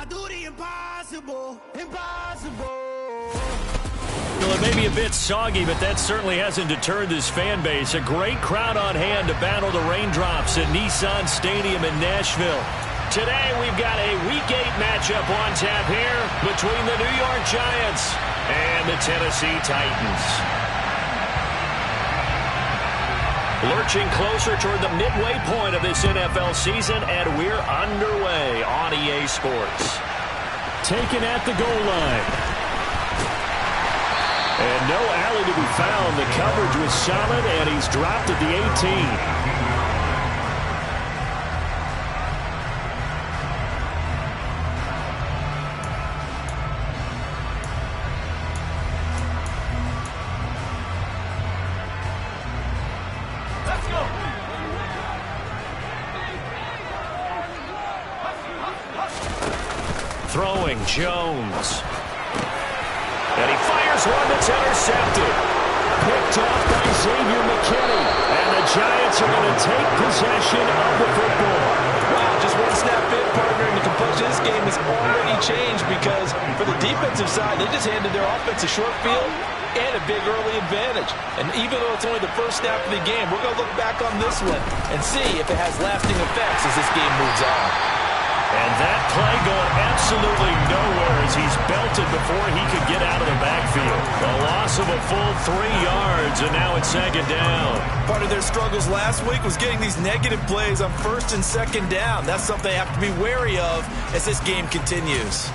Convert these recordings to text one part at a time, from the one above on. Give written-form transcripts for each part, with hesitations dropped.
do the impossible, impossible. Well, it may be a bit soggy, but that certainly hasn't deterred this fan base. A great crowd on hand to battle the raindrops at Nissan Stadium in Nashville. Today, we've got a Week 8 matchup on tap here between the New York Giants and the Tennessee Titans. Lurching closer toward the midway point of this NFL season, and we're underway on EA Sports. Taken at the goal line. And no alley to be found. The coverage was solid, and he's dropped at the 18. Throwing Jones. And he fires one that's intercepted. Picked off by Xavier McKinney. And the Giants are going to take possession of the football. Wow, just one snap in, partner, and the complexion of this game has already changed because for the defensive side, they just handed their offense a short field and a big early advantage. And even though it's only the first snap of the game, we're going to look back on this one and see if it has lasting effects as this game moves on. And that play going absolutely nowhere as he's belted before he could get out of the backfield. A loss of a full 3 yards, and now it's second down. Part of their struggles last week was getting these negative plays on first and second down. That's something they have to be wary of as this game continues.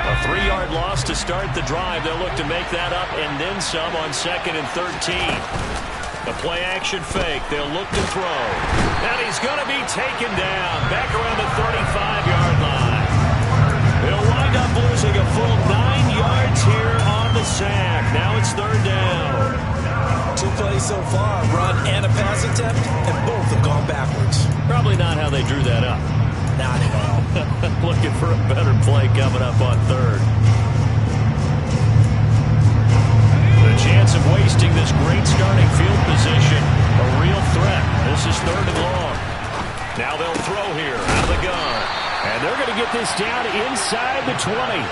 A 3-yard loss to start the drive. They'll look to make that up and then some on 2nd and 13. The play-action fake. They'll look to throw. And he's going to be taken down back around the 35-yard line. They'll wind up losing a full 9 yards here on the sack. Now it's third down. 2 plays so far, run and a pass attempt, and both have gone backwards. Probably not how they drew that up. Not at all. Looking for a better play coming up on third. Chance of wasting this great starting field position. A real threat. This is third and long. Now they'll throw here out of the gun. And they're going to get this down inside the 20.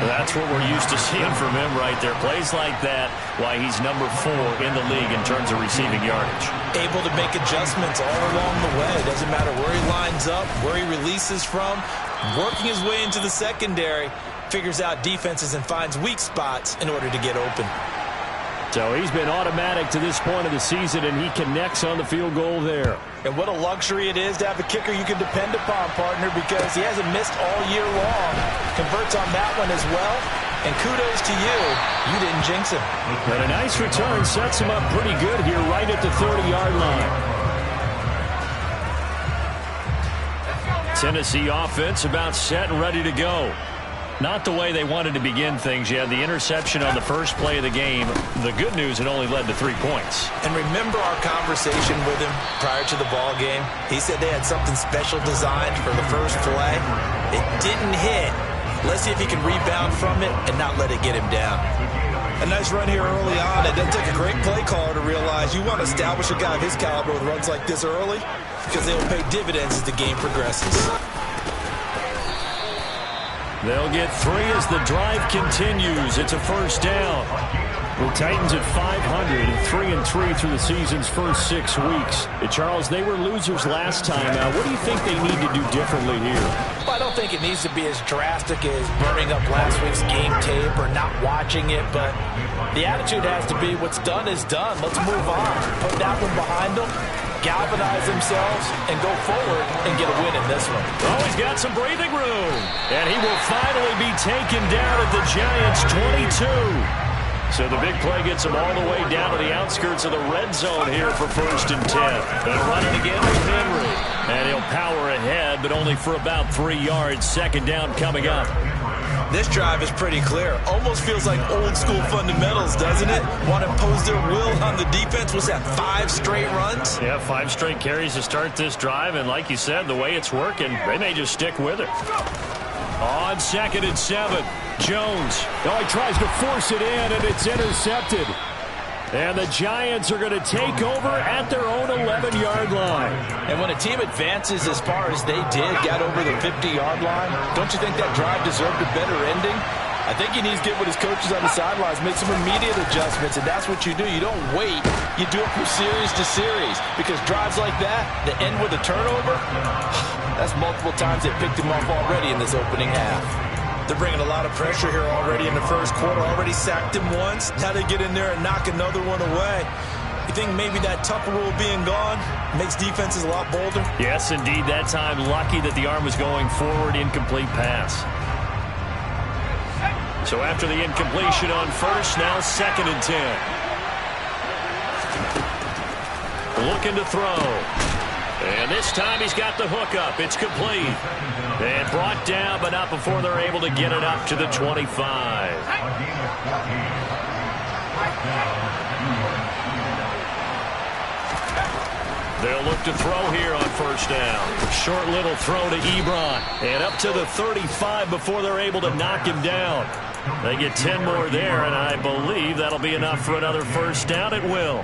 That's what we're used to seeing from him right there. Plays like that, why he's number 4 in the league in terms of receiving yardage. Able to make adjustments all along the way. Doesn't matter where he lines up, where he releases from. Working his way into the secondary. Figures out defenses and finds weak spots in order to get open. So he's been automatic to this point of the season, and he connects on the field goal there. And what a luxury it is to have a kicker you can depend upon, partner, because he hasn't missed all year long. Converts on that one as well. And kudos to you. You didn't jinx him. But a nice return sets him up pretty good here right at the 30-yard line. Tennessee offense about set and ready to go. Not the way they wanted to begin things. You had the interception on the first play of the game. The good news, it only led to 3 points. And remember our conversation with him prior to the ball game? He said they had something special designed for the first play. It didn't hit. Let's see if he can rebound from it and not let it get him down. A nice run here early on. It doesn't take a great play caller to realize you want to establish a guy of his caliber with runs like this early because they will pay dividends as the game progresses. They'll get 3 as the drive continues. It's a first down. The Titans at 500 and 3-3 through the season's first 6 weeks. Charles, they were losers last time. What do you think they need to do differently here? Well, I don't think it needs to be as drastic as burning up last week's game tape or not watching it, but the attitude has to be what's done is done. Let's move on. Put that one behind them. Galvanize themselves and go forward and get a win in this one. Oh, he's got some breathing room. And he will finally be taken down at the Giants' 22. So the big play gets him all the way down to the outskirts of the red zone here for 1st and 10. They'll run it again with Henry. And he'll power ahead, but only for about 3 yards. Second down coming up. This drive is pretty clear. Almost feels like old school fundamentals, doesn't it? Want to impose their will on the defense. Was that 5 straight runs? Yeah, 5 straight carries to start this drive. And like you said, the way it's working, they may just stick with it. On 2nd and 7, Jones. Oh, he tries to force it in, and it's intercepted. And the Giants are going to take over at their own 11-yard line. And when a team advances as far as they did, got over the 50-yard line, don't you think that drive deserved a better ending? I think he needs to get with his coaches on the sidelines, make some immediate adjustments, and that's what you do. You don't wait. You do it from series to series, because drives like that end with a turnover, that's multiple times they picked him off already in this opening half. They're bringing a lot of pressure here already in the first quarter. Already sacked him once. Now they get in there and knock another one away. You think maybe that Tucker rule being gone makes defenses a lot bolder? Yes, indeed. That time, lucky that the arm was going forward. Incomplete pass. So after the incompletion on first, now 2nd and 10. Looking to throw. And this time he's got the hook up. It's complete. And brought down, but not before they're able to get it up to the 25. They'll look to throw here on first down. Short little throw to Ebron. And up to the 35 before they're able to knock him down. They get 10 more there, and I believe that'll be enough for another first down. It will.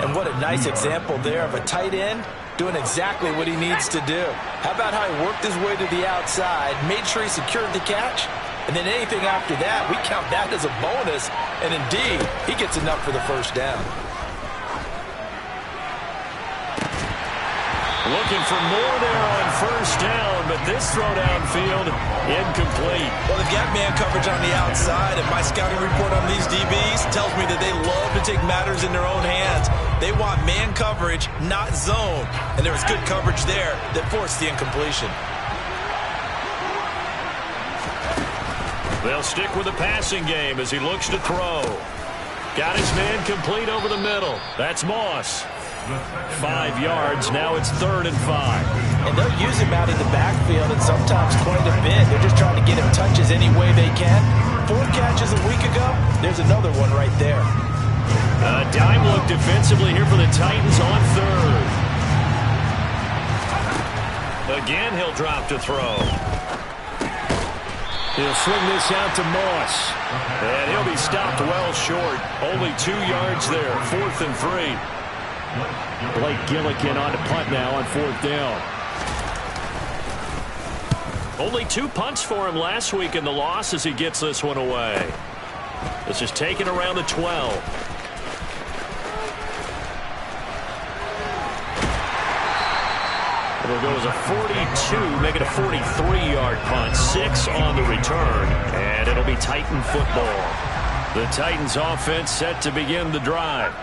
And what a nice example there of a tight end doing exactly what he needs to do. How about how he worked his way to the outside, made sure he secured the catch, and then anything after that, we count that as a bonus, and indeed, he gets enough for the first down. Looking for more there on first down, but this throw downfield, incomplete. Well, they've got man coverage on the outside, and my scouting report on these DBs tells me that they love to take matters in their own hands. They want man coverage, not zone, and there was good coverage there that forced the incompletion. They'll stick with the passing game as he looks to throw. Got his man complete over the middle. That's Moss. 5 yards. Now it's 3rd and 5. And they'll use him out in the backfield, and sometimes quite a bit. They're just trying to get him touches any way they can. 4 catches a week ago. There's another one right there. A dime look defensively here for the Titans on 3rd. Again, he'll drop to throw. He'll swing this out to Moss. And he'll be stopped well short. Only 2 yards there. 4th and 3. Blake Gillikin on to punt now on 4th down. Only 2 punts for him last week in the loss as he gets this one away. This is taken around the 12. It'll go as a 42, make it a 43-yard punt. 6 on the return, and it'll be Titan football. The Titans offense set to begin the drive.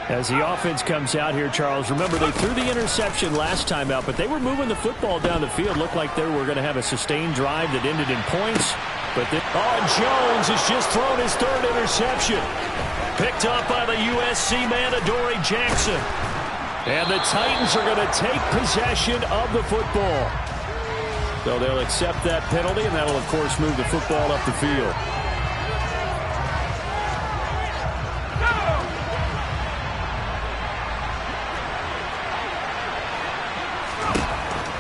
As the offense comes out here, Charles, remember they threw the interception last time out, but they were moving the football down the field. Looked like they were going to have a sustained drive that ended in points. But then, Jones has just thrown his 3rd interception. Picked up by the USC man, Adoree Jackson. And the Titans are going to take possession of the football. So they'll accept that penalty, and that'll, of course, move the football up the field.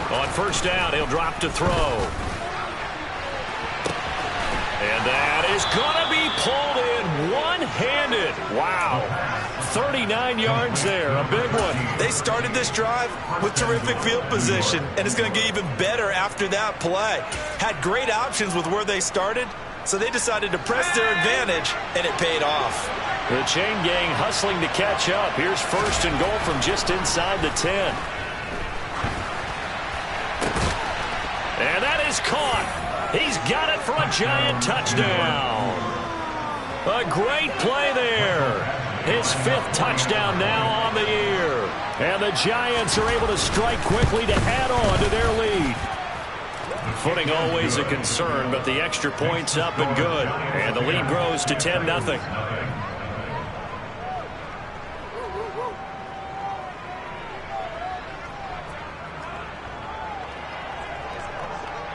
On first down, he'll drop to throw. And that is going to be pulled in one-handed. Wow. 39 yards there, a big one. They started this drive with terrific field position, and it's going to get even better after that play. Had great options with where they started, so they decided to press their advantage, and it paid off. The chain gang hustling to catch up. Here's 1st and goal from just inside the 10. And that is caught. He's got it for a Giant touchdown. A great play there. His 5th touchdown now on the year. And the Giants are able to strike quickly to add on to their lead. Footing always a concern, but the extra point's up and good. And the lead grows to 10-0.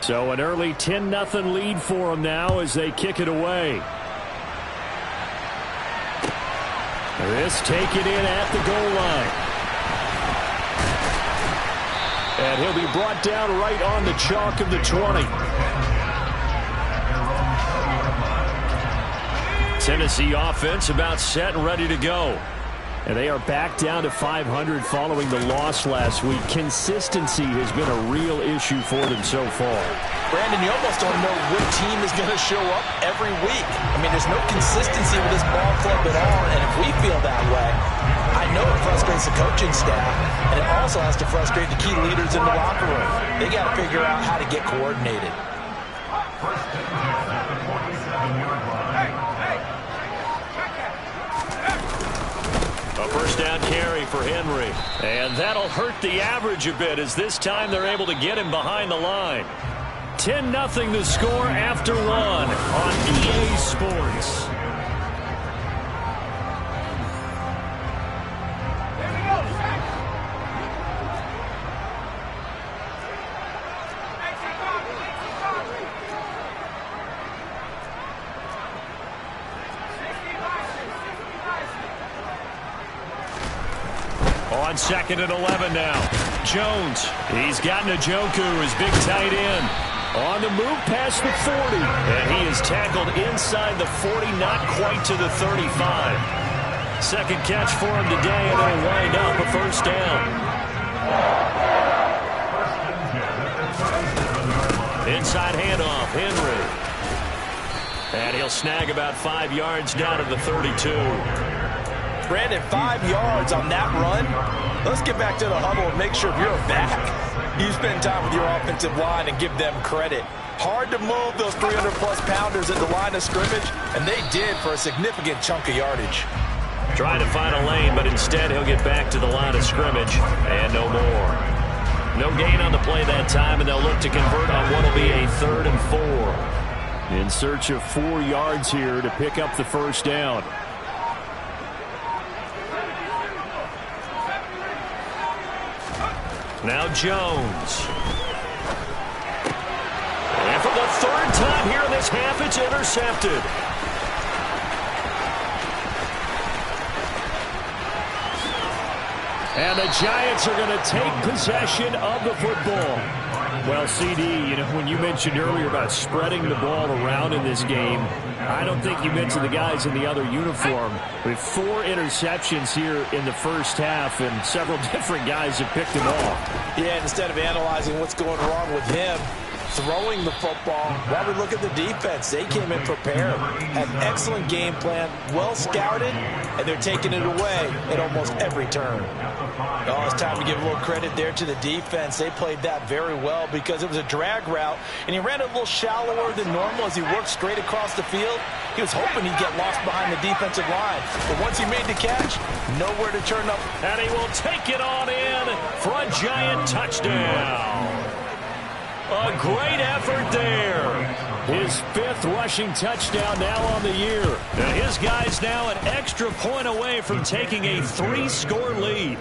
So an early 10-0 lead for them now as they kick it away. This taken in at the goal line. And he'll be brought down right on the chalk of the 20. Tennessee offense about set and ready to go. And they are back down to 500 following the loss last week. Consistency has been a real issue for them so far. Brandon, you almost don't know what team is going to show up every week. I mean, there's no consistency with this ball club at all, and if we feel that way, I know it frustrates the coaching staff, and it also has to frustrate the key leaders in the locker room. They got to figure out how to get coordinated. A first down carry for Henry. And that'll hurt the average a bit as this time they're able to get him behind the line. 10-0 the score after one on EA Sports. On 2nd and 11 now. Jones. He's got Njoku, his big tight end. On the move past the 40. And he is tackled inside the 40, not quite to the 35. Second catch for him today, and it'll wind up a first down. Inside handoff, Henry. And he'll snag about 5 yards down to the 32. Brandon, 5 yards on that run. Let's get back to the huddle and make sure if you're back, you spend time with your offensive line and give them credit. Hard to move those 300-plus pounders at the line of scrimmage, and they did for a significant chunk of yardage. Trying to find a lane, but instead he'll get back to the line of scrimmage, and no more. No gain on the play that time, and they'll look to convert on what will be a 3rd and 4. In search of 4 yards here to pick up the first down. Now Jones. And for the 3rd time here in this half, it's intercepted. And the Giants are going to take possession of the football. Well, CD, you know, when you mentioned earlier about spreading the ball around in this game, I don't think you mentioned the guys in the other uniform. With 4 interceptions here in the first half, and several different guys have picked him off. Yeah, instead of analyzing what's going wrong with him, throwing the football, while we look at the defense, they came in prepared. Had an excellent game plan, well scouted, and they're taking it away at almost every turn. Oh, it's time to give a little credit there to the defense. They played that very well because it was a drag route, and he ran it a little shallower than normal as he worked straight across the field. He was hoping he'd get lost behind the defensive line, but once he made the catch, nowhere to turn up. And he will take it on in for a Giant touchdown. A great effort there. His 5th rushing touchdown now on the year. And his guys now an extra point away from taking a 3-score lead.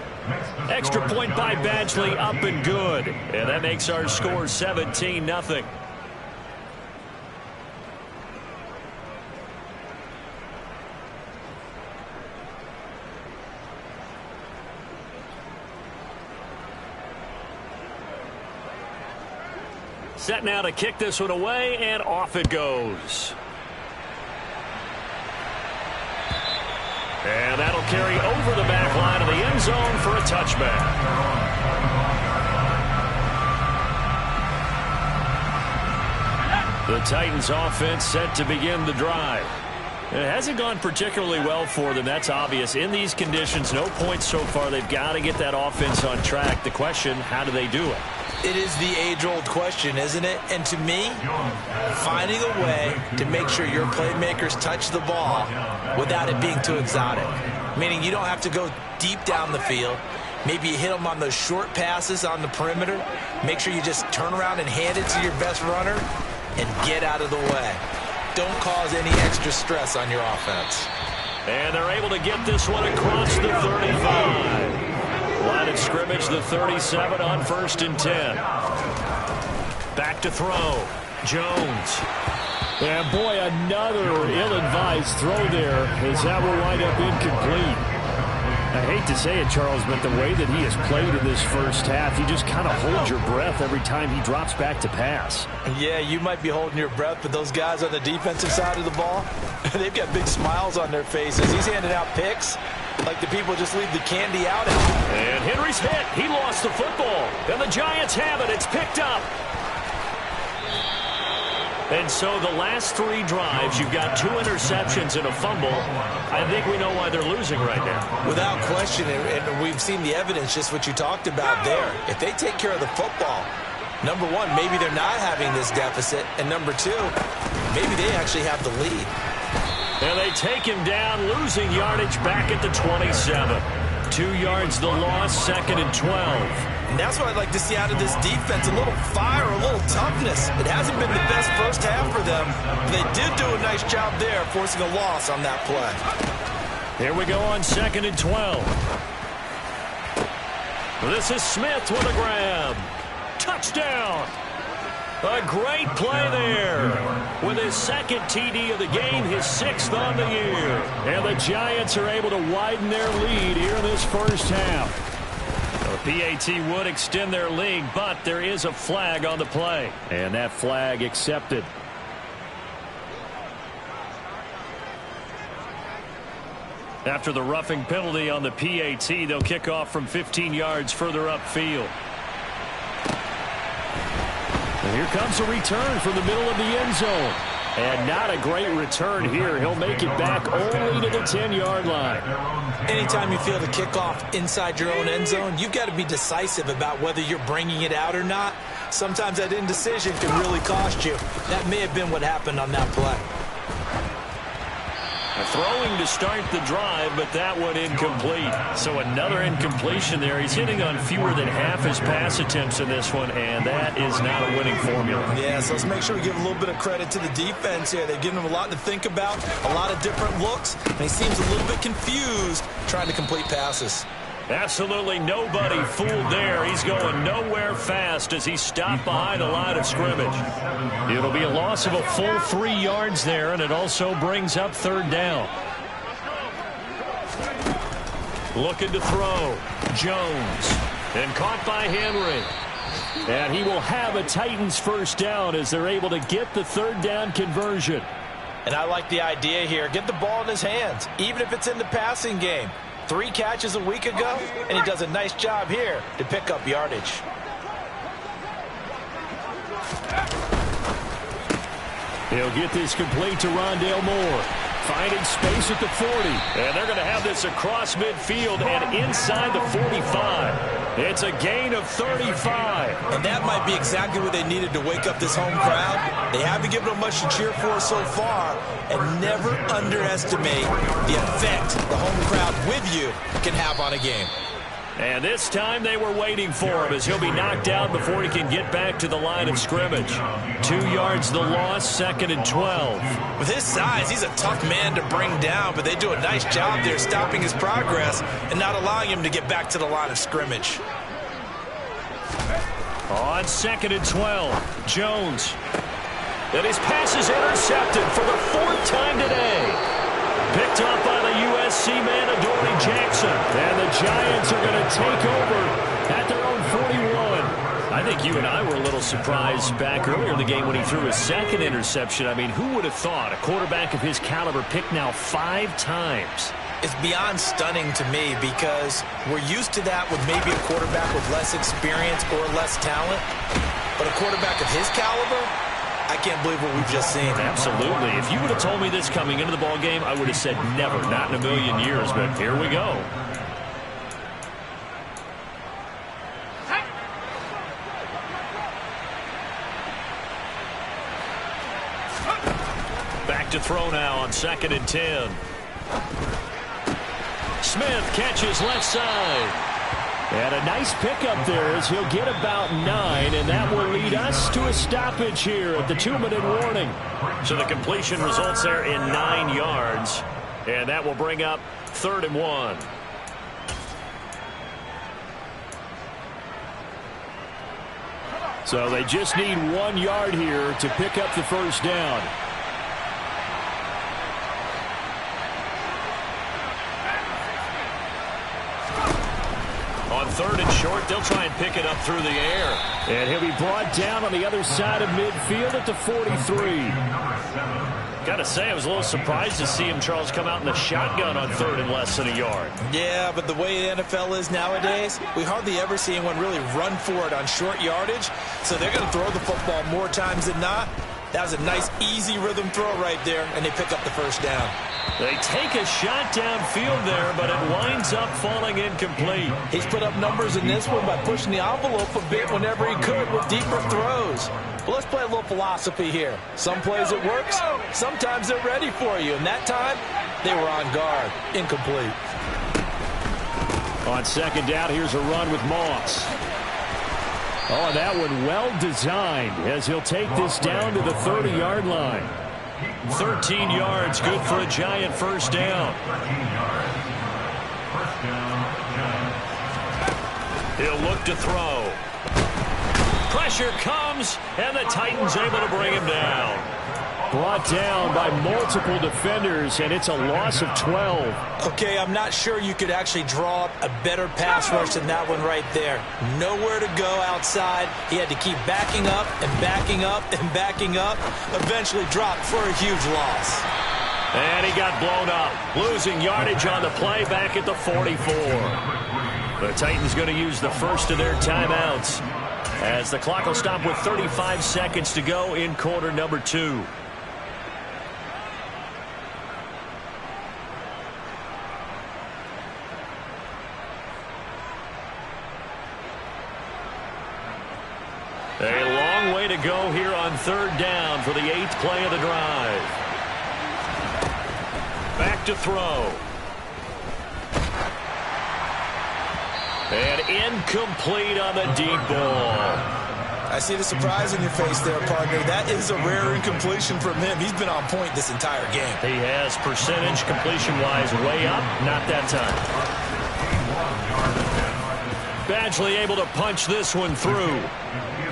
Extra point by Badgley, up and good. And that makes our score 17-0. Set now to kick this one away, and off it goes. And that'll carry over the back line of the end zone for a touchback. The Titans offense set to begin the drive. It hasn't gone particularly well for them, that's obvious. In these conditions, no points so far. They've got to get that offense on track. The question, how do they do it? It is the age-old question, isn't it? And to me, finding a way to make sure your playmakers touch the ball without it being too exotic. Meaning you don't have to go deep down the field. Maybe you hit them on those short passes on the perimeter. Make sure you just turn around and hand it to your best runner and get out of the way. Don't cause any extra stress on your offense. And they're able to get this one across the 35. Line of scrimmage, the 37 on 1st and 10. Back to throw. Jones. And boy, another ill-advised throw there as that will wind up incomplete. I hate to say it, Charles, but the way that he has played in this first half, you just kind of hold your breath every time he drops back to pass. Yeah, you might be holding your breath, but those guys on the defensive side of the ball, they've got big smiles on their faces. He's handing out picks like the people just leave the candy out. And Henry's hit. He lost the football. And the Giants have it. It's picked up. And so the last 3 drives, you've got 2 interceptions and a fumble. I think we know why they're losing right now. Without question, and we've seen the evidence, just what you talked about there. If they take care of the football, number one, maybe they're not having this deficit. And number 2, maybe they actually have the lead. And they take him down, losing yardage back at the 27. 2 yards the loss, 2nd and 12. And that's what I'd like to see out of this defense, a little fire, a little toughness. It hasn't been the best first half for them. They did do a nice job there, forcing a loss on that play. Here we go on 2nd and 12. This is Smith with a grab. Touchdown. A great play there. With his 2nd TD of the game, his 6th on the year. And the Giants are able to widen their lead here in this first half. The PAT would extend their lead, but there is a flag on the play. And that flag accepted. After the roughing penalty on the PAT, they'll kick off from 15 yards further upfield. And here comes a return from the middle of the end zone. And not a great return here. He'll make it back only to the 10-yard line. Anytime you feel the kickoff inside your own end zone, you've got to be decisive about whether you're bringing it out or not. Sometimes that indecision can really cost you. That may have been what happened on that play. Throwing to start the drive, but that one incomplete. So another incompletion there. He's hitting on fewer than half his pass attempts in this one, and that is not a winning formula. Yeah, so let's make sure we give a little bit of credit to the defense here. They've given him a lot to think about, a lot of different looks, and he seems a little bit confused trying to complete passes. Absolutely nobody fooled there. He's going nowhere fast as he stopped behind the line of scrimmage. It'll be a loss of a full 3 yards there, and it also brings up 3rd down. Looking to throw. Jones. And caught by Henry. And he will have a Titans first down as they're able to get the 3rd down conversion. And I like the idea here. Get the ball in his hands, even if it's in the passing game. 3 catches a week ago, and he does a nice job here to pick up yardage. He'll get this complete to Rondale Moore. Finding space at the 40. And they're going to have this across midfield and inside the 45. It's a gain of 35. And that might be exactly what they needed to wake up this home crowd. They haven't given them much to cheer for so far. And never underestimate the effect the home crowd with you can have on a game. And this time they were waiting for him as he'll be knocked out before he can get back to the line of scrimmage. 2 yards the loss, 2nd and 12. With his size, he's a tough man to bring down, but they do a nice job there stopping his progress and not allowing him to get back to the line of scrimmage. On 2nd and 12, Jones. And his pass is intercepted for the 4th time today. Picked up by the USC man, Adoree Jackson. And the Giants are going to take over at their own 41. I think you and I were a little surprised back earlier in the game when he threw his 2nd interception. I mean, who would have thought a quarterback of his caliber picked now 5 times? It's beyond stunning to me because we're used to that with maybe a quarterback with less experience or less talent. But a quarterback of his caliber, I can't believe what we've just seen. Absolutely. If you would have told me this coming into the ball game, I would have said never, not in a million years. But here we go. Back to throw now on 2nd and 10. Smith catches left side. And a nice pickup there as he'll get about 9, and that will lead us to a stoppage here at the 2-minute warning. So the completion results there in 9 yards, and that will bring up 3rd and 1. So they just need 1 yard here to pick up the first down. third and short. They'll try and pick it up through the air. And he'll be brought down on the other side of midfield at the 43. Got to say, I was a little surprised to see him, Charles, come out in the shotgun on third and less than a yard. Yeah, but the way the NFL is nowadays, we hardly ever see anyone really run for it on short yardage. So they're going to throw the football more times than not. That was a nice, easy rhythm throw right there, and they pick up the first down. They take a shot downfield there, but it winds up falling incomplete. He's put up numbers in this one by pushing the envelope a bit whenever he could with deeper throws. But let's play a little philosophy here. Some plays it works, sometimes they're ready for you, and that time they were on guard. Incomplete. On second down, here's a run with Moss. Oh, and that one well designed as he'll take this down to the 30-yard line. 13 yards, good for a giant first down. He'll look to throw. Pressure comes, and the Titans able to bring him down. Brought down by multiple defenders, and it's a loss of 12. Okay, I'm not sure you could actually draw up a better pass rush than that one right there. Nowhere to go outside. He had to keep backing up and backing up and backing up. Eventually dropped for a huge loss. And he got blown up, losing yardage on the play back at the 44. The Titans going to use the first of their timeouts as the clock will stop with 35 seconds to go in quarter number 2. A long way to go here on third down for the 8th play of the drive. Back to throw. And incomplete on the deep ball. I see the surprise in your face there, partner. That is a rare incompletion from him. He's been on point this entire game. He has percentage completion-wise way up. Not that time. Badgley able to punch this one through.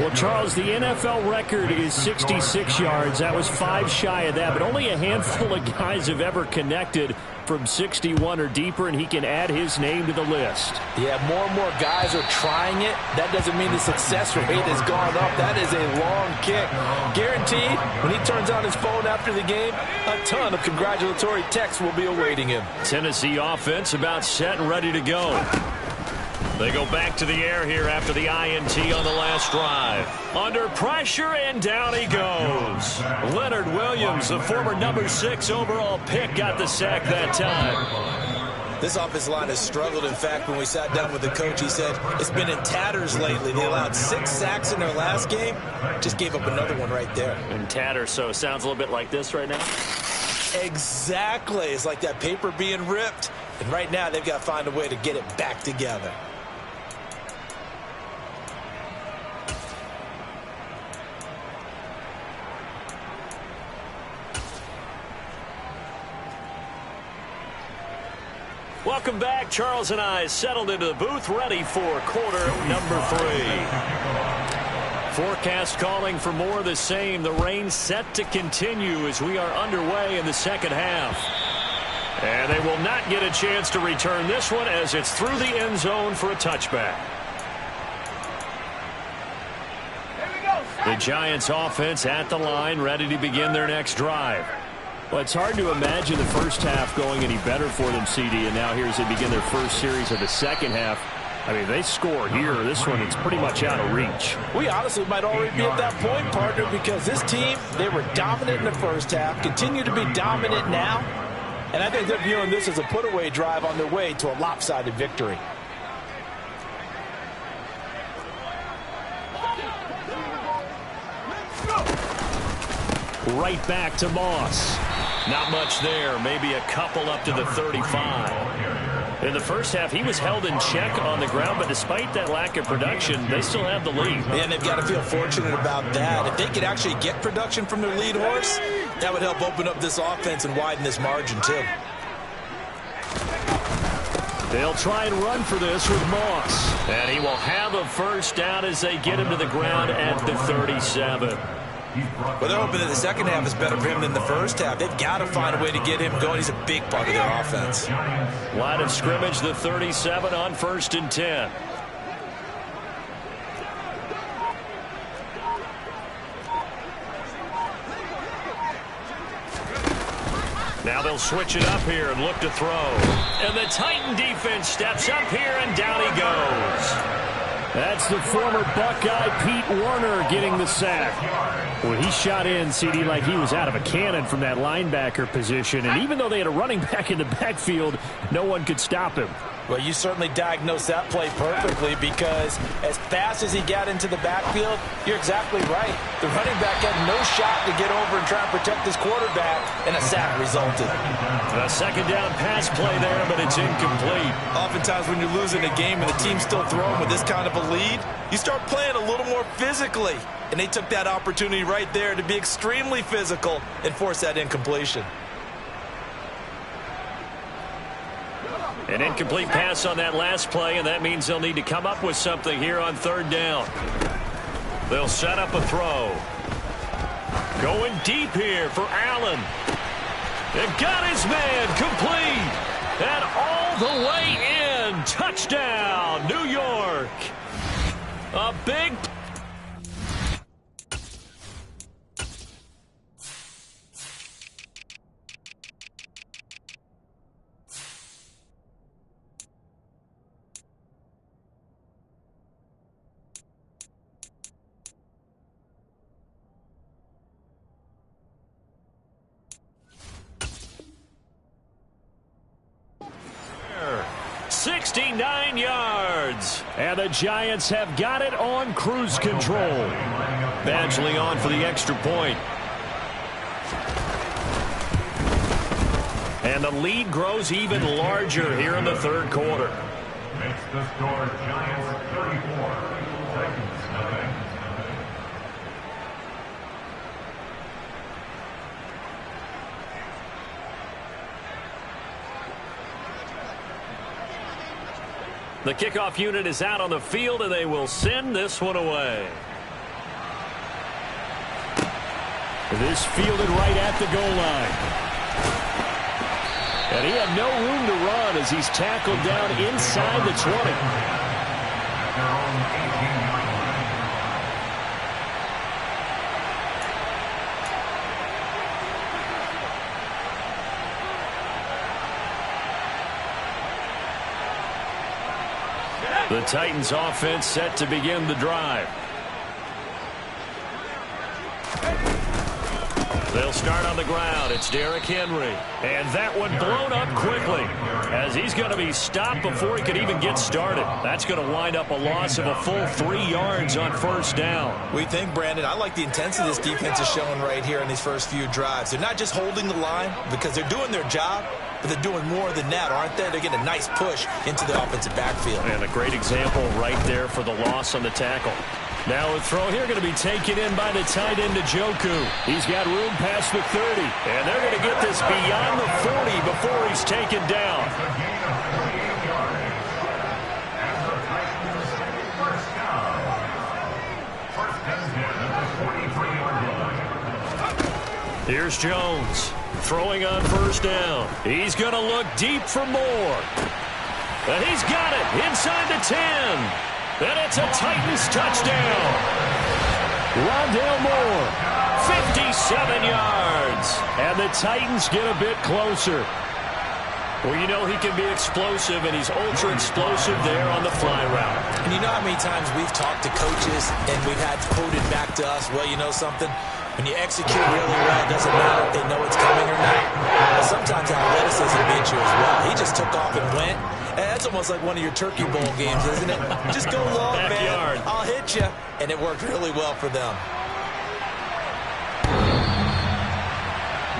Well, Charles, the NFL record is 66 yards. That was 5 shy of that, but only a handful of guys have ever connected from 61 or deeper, and he can add his name to the list. Yeah, more and more guys are trying it. That doesn't mean the success rate has gone up. That is a long kick. Guaranteed, when he turns on his phone after the game, a ton of congratulatory texts will be awaiting him. Tennessee offense about set and ready to go. They go back to the air here after the INT on the last drive. Under pressure, and down he goes. Leonard Williams, the former number 6 overall pick, got the sack that time. This offensive line has struggled. In fact, when we sat down with the coach, he said it's been in tatters lately. They allowed 6 sacks in their last game. Just gave up another one right there. In tatters, so it sounds a little bit like this right now? Exactly. It's like that paper being ripped. And right now, they've got to find a way to get it back together. Welcome back. Charles and I settled into the booth, ready for quarter number 3. Forecast calling for more of the same. The rain set to continue as we are underway in the second half. And they will not get a chance to return this one as it's through the end zone for a touchback. The Giants offense at the line, ready to begin their next drive. Well, it's hard to imagine the first half going any better for them, CD, and now here as they begin their first series of the second half. I mean, they score here. This one, it's pretty much out of reach. We honestly might already be at that point, partner, because this team, they were dominant in the first half, continue to be dominant now, and I think they're viewing this as a put-away drive on their way to a lopsided victory. Right back to Moss. Not much there. Maybe a couple up to the 35. In the first half, he was held in check on the ground, but despite that lack of production, they still have the lead. And they've got to feel fortunate about that. If they could actually get production from their lead horse, that would help open up this offense and widen this margin, too. They'll try and run for this with Moss. And he will have a first down as they get him to the ground at the 37. Well, they're hoping that the second half is better for him than the first half. They've got to find a way to get him going. He's a big part of their offense. Line of scrimmage, the 37 on 1st and 10. Now they'll switch it up here and look to throw. And the Titan defense steps up here, and down he goes. That's the former Buckeye Pete Werner getting the sack. Well, he shot in, CD, like he was out of a cannon from that linebacker position. And even though they had a running back in the backfield, no one could stop him. Well, you certainly diagnosed that play perfectly, because as fast as he got into the backfield, you're exactly right. The running back had no shot to get over and try and protect his quarterback, and a sack resulted. A second down pass play there, but it's incomplete. Oftentimes when you're losing a game and the team's still throwing with this kind of a lead, you start playing a little more physically. And they took that opportunity right there to be extremely physical and force that incompletion. An incomplete pass on that last play, and that means they'll need to come up with something here on third down. They'll set up a throw. Going deep here for Allen. It got his man complete. And all the way in. Touchdown, New York. A big... yards. And the Giants have got it on cruise control. Badgley on for the extra point. And the lead grows even larger here in the third quarter. Makes the score Giants 34, Titans nothing. The kickoff unit is out on the field, and they will send this one away. This fielded right at the goal line. And he had no room to run as he's tackled down inside the 20. The Titans offense set to begin the drive. They'll start on the ground. It's Derrick Henry. And that one blown up quickly as he's going to be stopped before he could even get started. That's going to wind up a loss of a full 3 yards on first down. We think, Brandon, I like the intensity this defense is showing right here in these first few drives. They're not just holding the line because they're doing their job, but they're doing more than that, aren't they? They're getting a nice push into the offensive backfield. And a great example right there for the loss on the tackle. Now a throw here going to be taken in by the tight end Njoku. He's got room past the 30. And they're going to get this beyond the 40 before he's taken down. Here's Jones throwing on first down. He's going to look deep for more. And he's got it inside the 10. And it's a Titans touchdown. Rondale Moore, 57 yards. And the Titans get a bit closer. Well, you know he can be explosive, and he's ultra-explosive there on the fly route. And you know how many times we've talked to coaches, and we've had quoted back to us, well, you know something? When you execute really well, it doesn't matter if they know it's coming or not. But sometimes athleticism beats you as well. He just took off and went. And that's almost like one of your Turkey Bowl games, isn't it? Just go long, Backyard. man. I'll hit you. And it worked really well for them.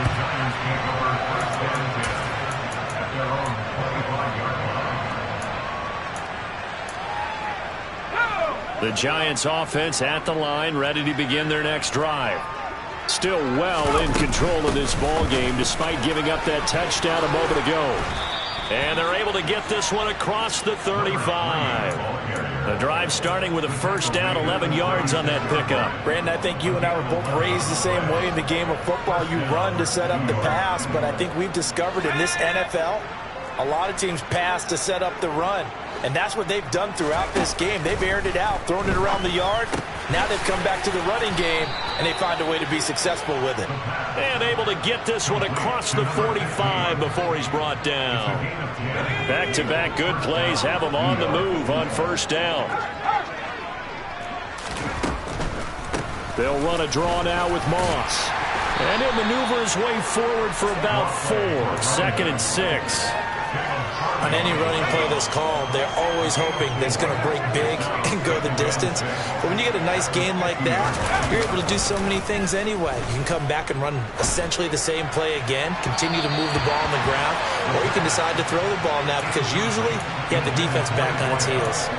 The Giants take over first and 10 at their own 25-yard line. The Giants offense at the line, ready to begin their next drive. Still well in control of this ball game despite giving up that touchdown a moment ago. And they're able to get this one across the 35. The drive starting with a first down, 11 yards on that pickup. Brandon, I think you and I were both raised the same way in the game of football. You run to set up the pass, but I think we've discovered in this NFL, a lot of teams pass to set up the run. And that's what they've done throughout this game. They've aired it out, thrown it around the yard, Now they've come back to the running game, and they find a way to be successful with it. And able to get this one across the 45 before he's brought down. Back-to-back good plays have him on the move on first down. They'll run a draw now with Moss. And he'll maneuver his way forward for about 4. 2nd and 6. On any running play that's called, they're always hoping that it's going to break big and go the distance. But when you get a nice gain like that, you're able to do so many things anyway. You can come back and run essentially the same play again, continue to move the ball on the ground, or you can decide to throw the ball now because usually you have the defense back on its heels.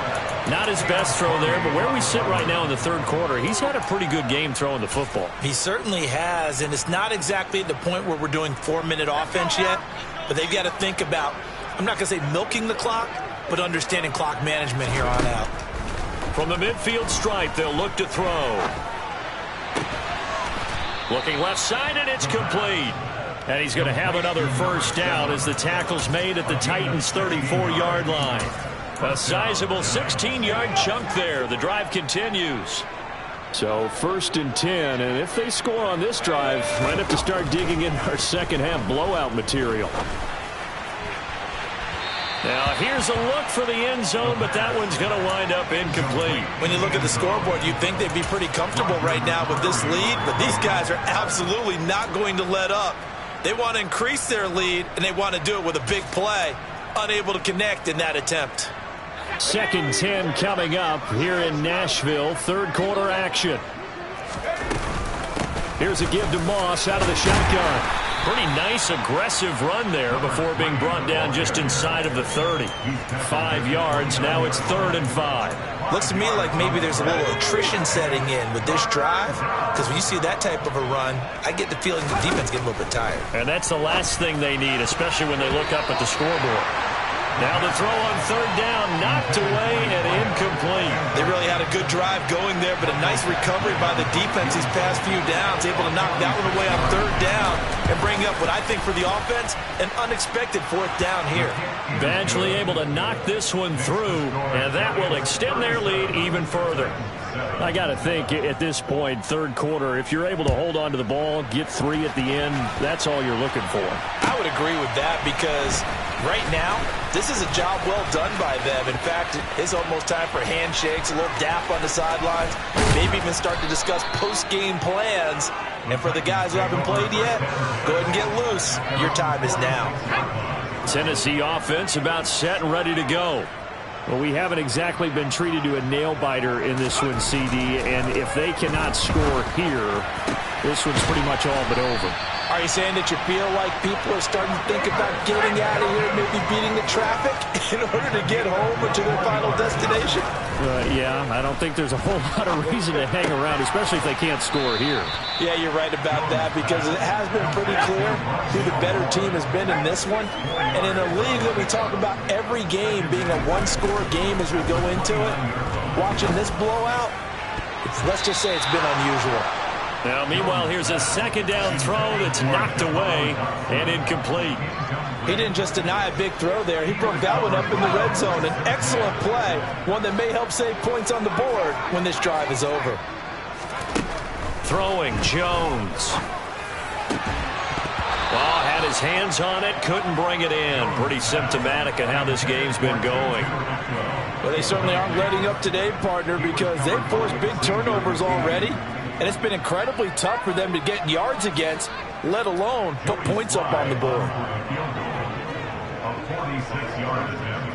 Not his best throw there, but where we sit right now in the third quarter, he's had a pretty good game throwing the football. He certainly has, and it's not exactly at the point where we're doing 4-minute offense yet, but they've got to think about, I'm not going to say milking the clock, but understanding clock management here on out. From the midfield stripe, they'll look to throw. Looking left side, and it's complete. And he's going to have another first down as the tackle's made at the Titans' 34-yard line. A sizable 16-yard chunk there. The drive continues. So 1st and 10, and if they score on this drive, might have to start digging in our second-half blowout material. Now here's a look for the end zone, but that one's going to wind up incomplete. When you look at the scoreboard, you'd think they'd be pretty comfortable right now with this lead, but these guys are absolutely not going to let up. They want to increase their lead, and they want to do it with a big play. Unable to connect in that attempt. 2nd and 10 coming up here in Nashville. Third quarter action. Here's a give to Moss out of the shotgun. Pretty nice aggressive run there before being brought down just inside of the 30. 5 yards. Now it's 3rd and 5. Looks to me like maybe there's a little attrition setting in with this drive, because when you see that type of a run, I get the feeling the defense get a little bit tired. And that's the last thing they need, especially when they look up at the scoreboard. Now the throw on 3rd down, knocked away and incomplete. They really had a good drive going there, but a nice recovery by the defense these past few downs, able to knock that one away on 3rd down and bring up what I think for the offense, an unexpected 4th down here. Badgley able to knock this one through, and that will extend their lead even further. I got to think at this point, third quarter, if you're able to hold on to the ball, get 3 at the end, that's all you're looking for. I would agree with that because right now, this is a job well done by them. In fact, it's almost time for handshakes, a little dap on the sidelines, maybe even start to discuss post-game plans. And for the guys who haven't played yet, go ahead and get loose. Your time is now. Tennessee offense about set and ready to go. Well, we haven't exactly been treated to a nail-biter in this one, CD, and if they cannot score here, this one's pretty much all but over. Are you saying that you feel like people are starting to think about getting out of here, maybe beating the traffic in order to get home or to their final destination? Yeah, I don't think there's a whole lot of reason to hang around, especially if they can't score here. Yeah, you're right about that because it has been pretty clear who the better team has been in this one. And in a league that we talk about every game being a one-score game as we go into it, watching this blowout, let's just say it's been unusual. Now, meanwhile, here's a second down throw that's knocked away and incomplete. He didn't just deny a big throw there. He broke that one up in the red zone. An excellent play, one that may help save points on the board when this drive is over. Throwing Jones. Well, had his hands on it, couldn't bring it in. Pretty symptomatic of how this game's been going. Well, they certainly aren't letting up today, partner, because they've forced big turnovers already. And it's been incredibly tough for them to get yards against, let alone put points up on the board. Of 46-yard attempt.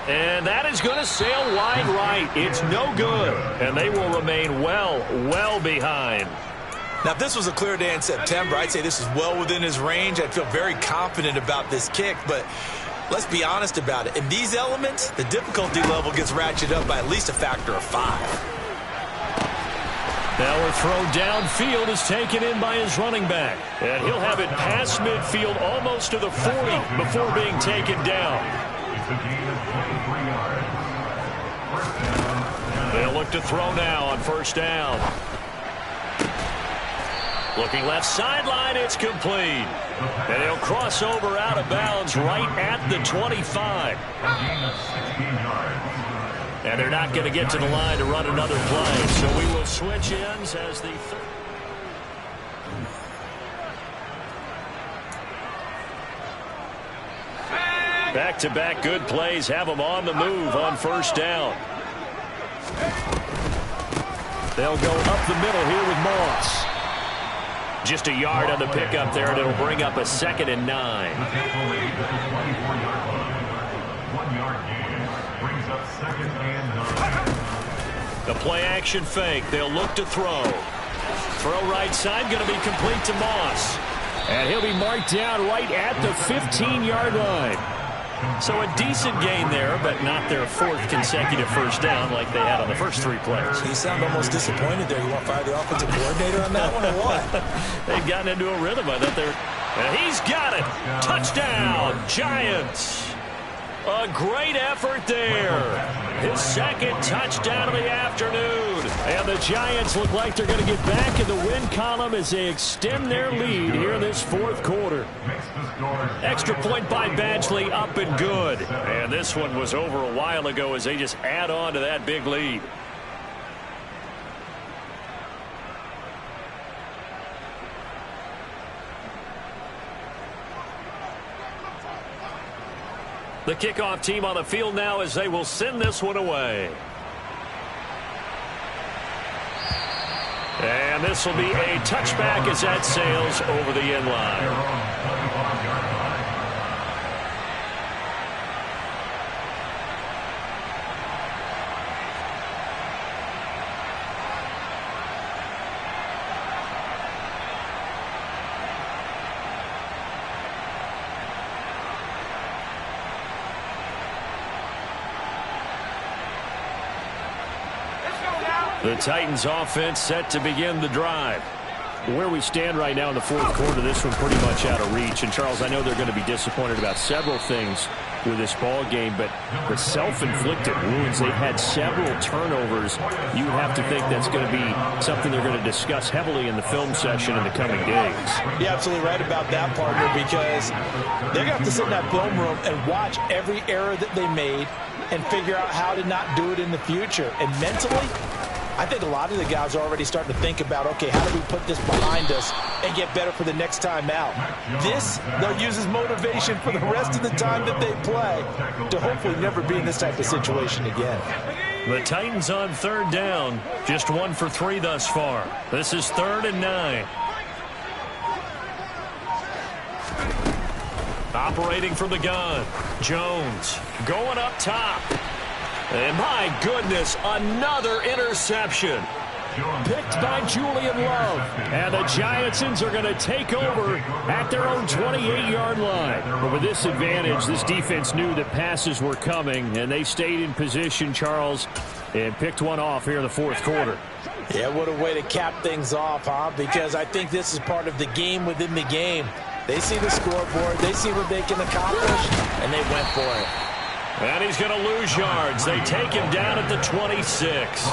And that is going to sail wide right. It's no good. And they will remain well behind. Now, if this was a clear day in September, I'd say this is well within his range. I'd feel very confident about this kick, but let's be honest about it. In these elements, the difficulty level gets ratcheted up by at least a factor of 5. Now a throw downfield is taken in by his running back. And he'll have it past midfield almost to the 40 before being taken down. It's a gain of 23 yards. First down. They'll look to throw now on first down. Looking left sideline, it's complete. And he'll cross over out of bounds right at the 25. And they're not going to get to the line to run another play. So we will switch ends as the third. Back-to-back good plays have them on the move on first down. They'll go up the middle here with Moss. Just a yard on the pickup there, and it'll bring up a 2nd and 9. 1-yard gain brings up 2nd and 9. The play-action fake. They'll look to throw. Throw right side, going to be complete to Moss. And he'll be marked down right at the 15-yard line. So a decent gain there, but not their 4th consecutive first down like they had on the first 3 plays. You sound almost disappointed there. You want to fire the offensive coordinator on that one or what? They've gotten into a rhythm. I thought they were... And he's got it. Touchdown, Giants. A great effort there. His 2nd touchdown of the afternoon. And the Giants look like they're going to get back in the win column as they extend their lead here in this 4th quarter. Extra point by Badgley, up and good. And this one was over a while ago as they just add on to that big lead. The kickoff team on the field now as they will send this one away. And this will be a touchback as that sails over the end line. The Titans offense set to begin the drive. Where we stand right now in the 4th quarter, this one pretty much out of reach. And, Charles, I know they're going to be disappointed about several things with this ball game, but the self-inflicted wounds, they've had several turnovers. You would have to think that's going to be something they're going to discuss heavily in the film session in the coming days. You're absolutely right about that, partner, because they're going to have to sit in that film room and watch every error that they made and figure out how to not do it in the future. And mentally, I think a lot of the guys are already starting to think about, okay, how do we put this behind us and get better for the next time out? This, they'll use as motivation for the rest of the time that they play to hopefully never be in this type of situation again. The Titans on 3rd down, just 1 for 3 thus far. This is 3rd and 9. Operating from the gun, Jones going up top. And my goodness, another interception. Picked by Julian Love. And the Giantsons are going to take over at their own 28-yard line. But with this advantage, this defense knew that passes were coming, and they stayed in position, Charles, and picked one off here in the 4th quarter. Yeah, what a way to cap things off, huh? Because I think this is part of the game within the game. They see the scoreboard, they see what they can accomplish, and they went for it. And he's going to lose yards. They take him down at the 26.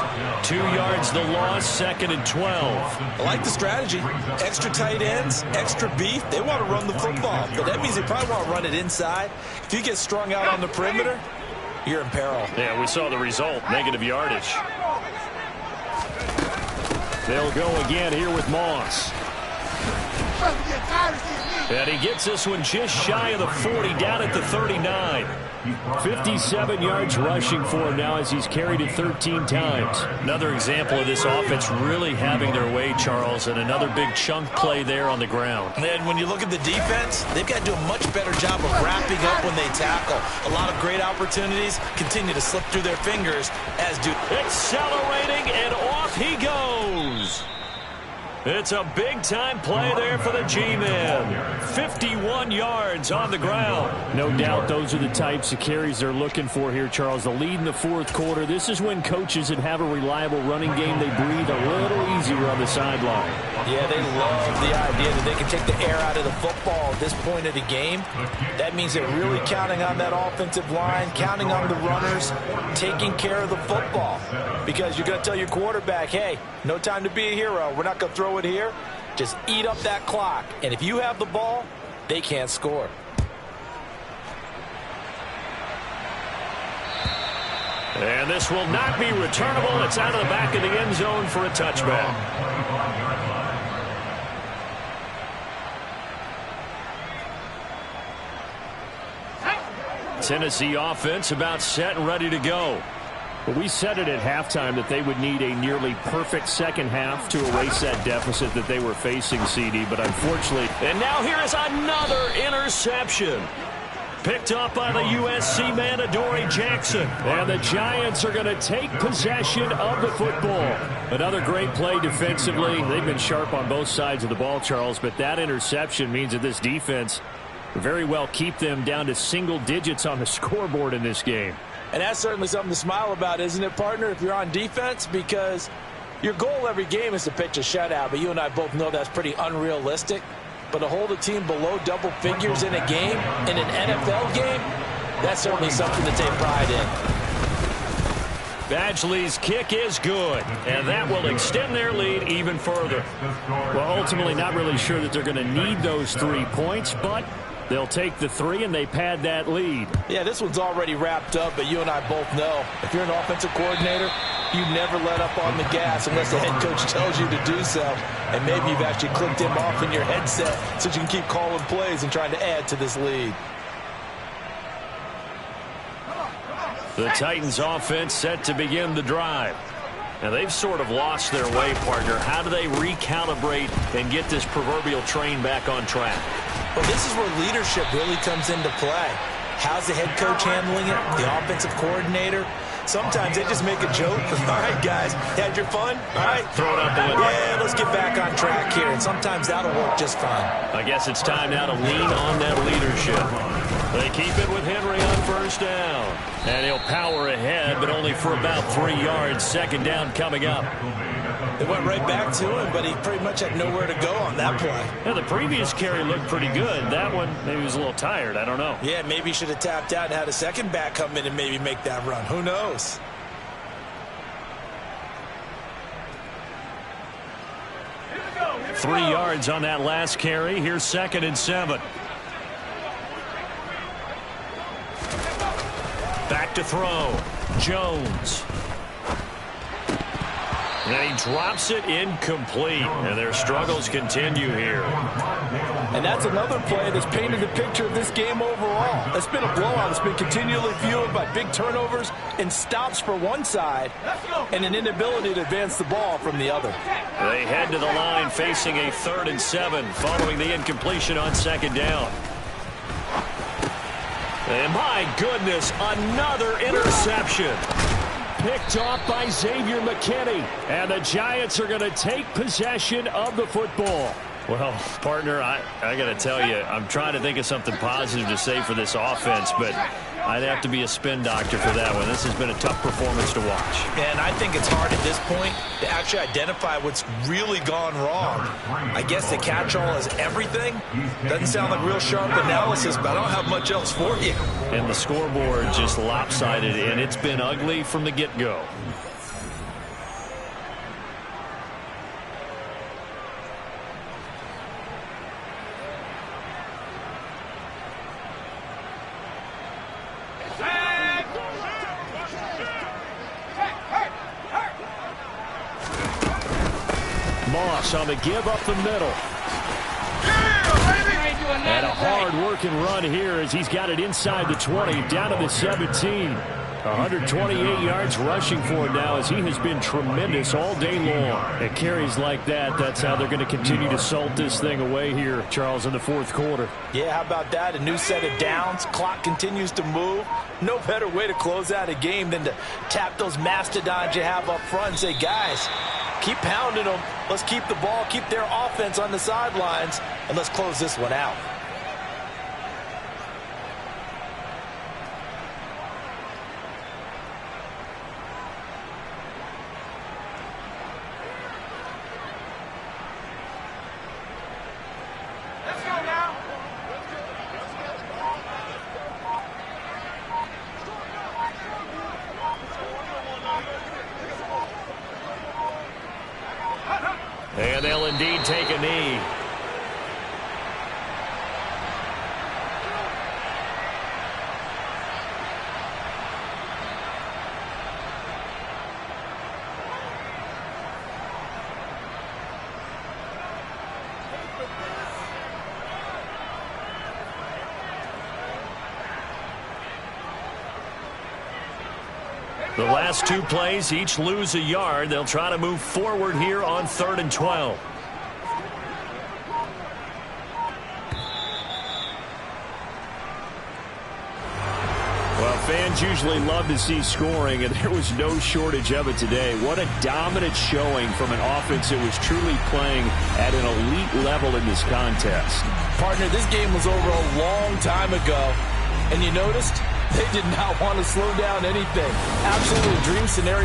2 yards the loss, 2nd and 12. I like the strategy. Extra tight ends, extra beef. They want to run the football, but that means they probably want to run it inside. If you get strung out on the perimeter, you're in peril. Yeah, we saw the result, negative yardage. They'll go again here with Moss. And he gets this one just shy of the 40, down at the 39. 57 yards rushing for him now as he's carried it 13 times. Another example of this offense really having their way, Charles, and another big chunk play there on the ground. And when you look at the defense, they've got to do a much better job of wrapping up when they tackle. A lot of great opportunities continue to slip through their fingers, as do... Accelerating, and off he goes. It's a big-time play there for the G-Men. 51 yards on the ground. No doubt those are the types of carries they're looking for here, Charles. The lead in the 4th quarter. This is when coaches that have a reliable running game, they breathe a little easier on the sideline. Yeah, they love the idea that they can take the air out of the football at this point of the game. That means they're really counting on that offensive line, counting on the runners, taking care of the football. Because you're going to tell your quarterback, hey, no time to be a hero. We're not going to throw it here. Just eat up that clock. And if you have the ball, they can't score. And this will not be returnable. It's out of the back of the end zone for a touchback. Tennessee offense about set and ready to go. Well, we said it at halftime that they would need a nearly perfect second half to erase that deficit that they were facing, CD, but unfortunately. And now here is another interception. Picked up by the USC man, Adoree Jackson. And the Giants are going to take possession of the football. Another great play defensively. They've been sharp on both sides of the ball, Charles, but that interception means that this defense very well keep them down to single digits on the scoreboard in this game. And that's certainly something to smile about, isn't it, partner, if you're on defense? Because your goal every game is to pitch a shutout, but you and I both know that's pretty unrealistic. But to hold a team below double figures in a game, in an NFL game, that's certainly something to take pride in. Badgley's kick is good, and that will extend their lead even further. Well, ultimately not really sure that they're going to need those 3 points, but they'll take the 3 and they pad that lead. Yeah, this one's already wrapped up, but you and I both know if you're an offensive coordinator, you never let up on the gas unless the head coach tells you to do so. And maybe you've actually clicked him off in your headset so you can keep calling plays and trying to add to this lead. The Titans offense set to begin the drive. Now they've sort of lost their way, partner. How do they recalibrate and get this proverbial train back on track? Well, this is where leadership really comes into play. How's the head coach handling it? The offensive coordinator? Sometimes they just make a joke. All right, guys, had your fun? All right. Throw it out the window. Yeah, let's get back on track here. And sometimes that'll work just fine. I guess it's time now to lean on that leadership. They keep it with Henry on first down. And he'll power ahead, but only for about 3 yards. Second down coming up. They went right back to him, but he pretty much had nowhere to go on that play. Yeah, the previous carry looked pretty good. That one, maybe he was a little tired. I don't know. Yeah, maybe he should have tapped out and had a second back come in and maybe make that run. Who knows? Three yards on that last carry. Here's 2nd and 7. Back to throw. Jones. And he drops it incomplete. And their struggles continue here. And that's another play that's painted the picture of this game overall. It's been a blowout. It's been continually fueled by big turnovers and stops for one side and an inability to advance the ball from the other. They head to the line facing a 3rd and 7 following the incompletion on 2nd down. And my goodness, another interception. Picked off by Xavier McKinney. And the Giants are going to take possession of the football. Well, partner, I got to tell you, I'm trying to think of something positive to say for this offense, but I'd have to be a spin doctor for that one. This has been a tough performance to watch. And I think it's hard at this point to actually identify what's really gone wrong. I guess the catch-all is everything. Doesn't sound like real sharp analysis, but I don't have much else for you. And the scoreboard just lopsided, and it's been ugly from the get-go. Moss on the give up the middle. And a hard-working run here as he's got it inside the 20, down to the 17. 128 yards rushing for him now as he has been tremendous all day long. At carries like that, that's how they're going to continue to salt this thing away here, Charles, in the 4th quarter. Yeah, how about that? A new set of downs. Clock continues to move. No better way to close out a game than to tap those mastodons you have up front and say, guys, keep pounding them. Let's keep the ball, keep their offense on the sidelines, and let's close this one out. And they'll indeed take a knee. The last two plays, each lose a yard. They'll try to move forward here on 3rd and 12. Well, fans usually love to see scoring, and there was no shortage of it today. What a dominant showing from an offense that was truly playing at an elite level in this contest. Partner, this game was over a long time ago, and you noticed they did not want to slow down anything. Absolutely a dream scenario.